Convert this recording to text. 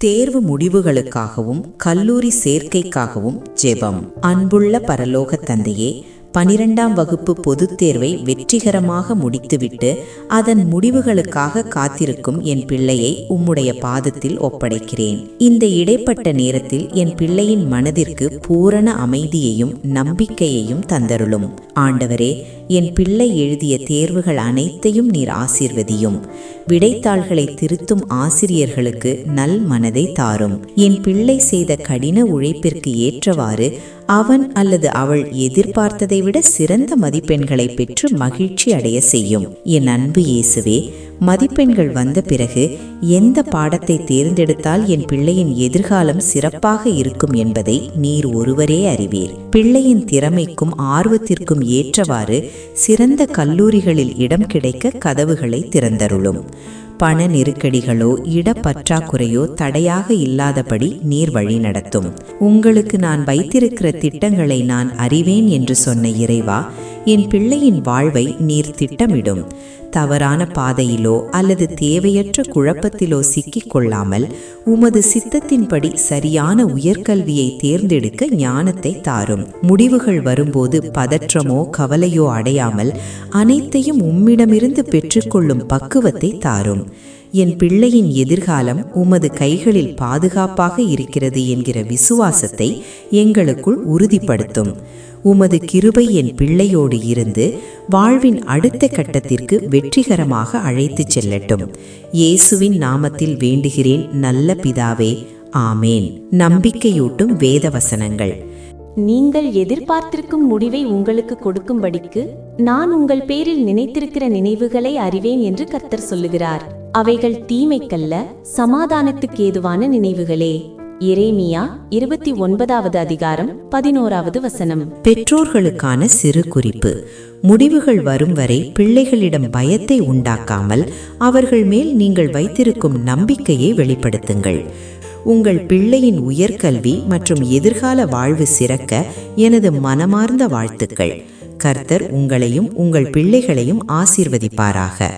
தேர்வு முடிவுகளுக்காகவும் கல்லூரி சேர்க்கைக்காகவும் ஜெபம். அன்புள்ள பரலோக தந்தையே, 12ஆம் வகுப்பு பொதுத் தேர்வை வெற்றிகரமாக முடித்துவிட்டு அதன் முடிவுகளுக்காக காத்திருக்கும் என் பிள்ளையை உம்முடைய பாதத்தில் ஒப்படைக்கிறேன். இந்த இடைப்பட்ட நேரத்தில் என் பிள்ளையின் மனதிற்கு பூரண அமைதியையும் நம்பிக்கையையும் தந்தருளும். ஆண்டவரே, என் பிள்ளை எழுதிய தேர்வுகள் அனைத்தையும் நீர் ஆசீர்வதியும். விடைத்தாள்களை திருத்தும் ஆசிரியர்களுக்கு நல் மனதை தாரும். என் பிள்ளை செய்த கடின உழைப்பிற்கு ஏற்றவாறு அவன் அல்லது அவள் எதிர்பார்த்ததை விட சிறந்த மதிப்பெண்களை பெற்று மகிழ்ச்சி அடைய செய்யும். என் அன்பு இயேசுவே, மதிப்பெண்கள் வந்த பிறகு எந்த பாடத்தை தேர்ந்தெடுத்தால் என் பிள்ளையின் எதிர்காலம் சிறப்பாக இருக்கும் என்பதை நீர் ஒருவரே அறிவீர். பிள்ளையின் திறமைக்கும் ஆர்வத்திற்கும் ஏற்றவாறு சிறந்த கல்லூரிகளில் இடம் கிடைக்க கதவுகளை திறந்தருளும். பண நெருக்கடிகளோ இடப்பற்றாக்குறையோ தடையாக இல்லாதபடி நீர் வழி நடத்தும். உங்களுக்கு நான் வைத்திருக்கிற திட்டங்களை நான் அறிவேன் என்று சொன்ன இறைவா, என் பிள்ளையின் வாழ்வை நீர் திட்டமிடும். தவறான பாதையிலோ அல்லது தேவையற்ற குழப்பத்திலோ சிக்கிக் கொள்ளாமல் உமது சித்தத்தின்படி சரியான உயர்கல்வியை தேர்ந்தெடுக்க ஞானத்தை தாரும். முடிவுகள் வரும்போது பதற்றமோ கவலையோ அடையாமல் அனைத்தையும் உம்மிடமிருந்து பெற்றுக்கொள்ளும் பக்குவத்தை தாரும். என் பிள்ளையின் எதிர்காலம் உமது கைகளில் பாதுகாப்பாக இருக்கிறது என்கிற விசுவாசத்தை எங்களுக்குள் உறுதிப்படுத்தும். உமது கிருபை என் பிள்ளையோடு இருந்து வாழ்வின் அடுத்த கட்டத்திற்கு வெற்றிகரமாக அழைத்துச் செல்லட்டும். இயேசுவின் நாமத்தில் வேண்டுகிறேன் நல்ல பிதாவே, ஆமேன். நம்பிக்கையூட்டும் வேத வசனங்கள். நீங்கள் எதிர்பார்த்திருக்கும் முடிவை உங்களுக்கு கொடுக்கும்படிக்கு நான் உங்கள் பேரில் நினைத்திருக்கிற நினைவுகளை அறிவேன் என்று கர்த்தர் சொல்லுகிறார். அவைகள் தீமைக்கல்ல, சமாதானத்துக்கு ஏதுவான நினைவுகளே. எரேமியா 29வது அதிகாரம் 11வது வசனம். பெற்றோர்களுக்கான சிறு குறிப்பு. முடிவுகள் வரும் வரை பிள்ளைகளிடம் பயத்தை உண்டாக்காமல் அவர்கள் மேல் நீங்கள் வைத்திருக்கும் நம்பிக்கையை வெளிப்படுத்துங்கள். உங்கள் பிள்ளையின் உயர்கல்வி மற்றும் எதிர்கால வாழ்வு சிறக்க எனது மனமார்ந்த வாழ்த்துக்கள். கர்த்தர் உங்களையும் உங்கள் பிள்ளைகளையும் ஆசீர்வதிப்பாராக.